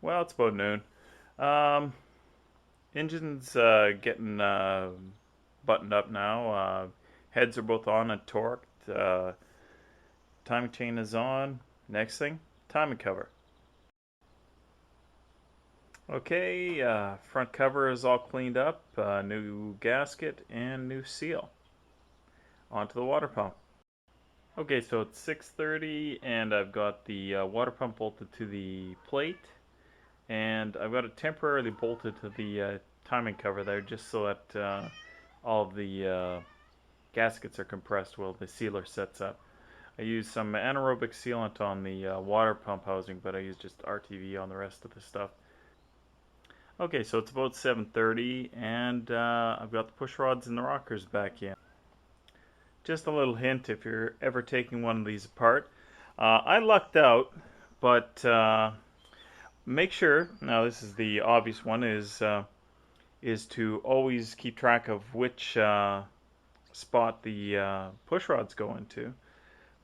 Well, it's about noon. Um, Engine's getting buttoned up now. Heads are both on and torqued. Timing chain is on. Next thing, timing cover. Okay, front cover is all cleaned up. New gasket and new seal. Onto the water pump. Okay, so it's 6:30 and I've got the water pump bolted to the plate, and I've got it temporarily bolted to the timing cover there just so that all of the gaskets are compressed while the sealer sets up. I used some anaerobic sealant on the water pump housing, but I used just RTV on the rest of the stuff. Okay, so it's about 7:30 and I've got the push rods and the rockers back in. Just a little hint if you're ever taking one of these apart. I lucked out, but make sure, now this is the obvious one, is to always keep track of which spot the push rods go into,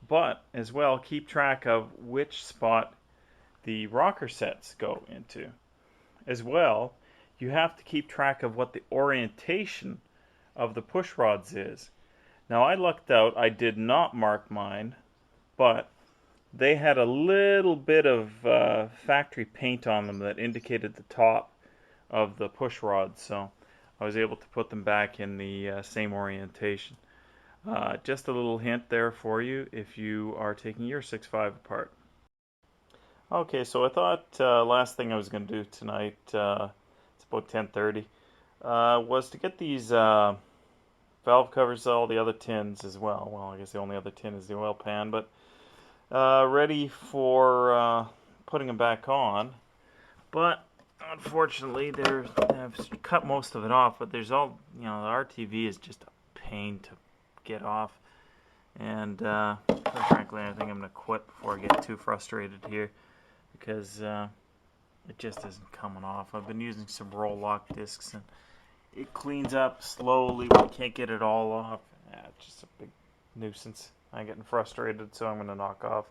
but as well keep track of which spot the rocker sets go into. As well, you have to keep track of what the orientation of the push rods is. Now I lucked out, I did not mark mine, but they had a little bit of factory paint on them that indicated the top of the push rods, so I was able to put them back in the same orientation. Just a little hint there for you if you are taking your 6.5 apart. Okay, so I thought last thing I was going to do tonight, it's about 10:30, was to get these valve covers, all the other tins as well. Well, I guess the only other tin is the oil pan, but ready for putting them back on. But unfortunately, I've cut most of it off. But there's all, the RTV is just a pain to get off. And quite frankly, I think I'm gonna quit before I get too frustrated here because it just isn't coming off. I've been using some roll lock discs and it cleans up slowly, but I can't get it all off. Yeah, it's just a big nuisance. I'm getting frustrated, so I'm going to knock off.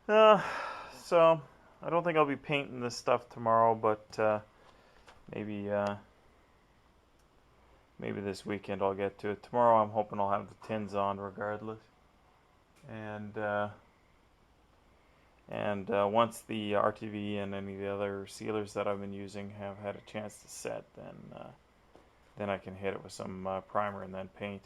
So, I don't think I'll be painting this stuff tomorrow, but maybe maybe this weekend I'll get to it. Tomorrow I'm hoping I'll have the tins on regardless. And once the RTV and any of the other sealers that I've been using have had a chance to set, then I can hit it with some primer and then paint.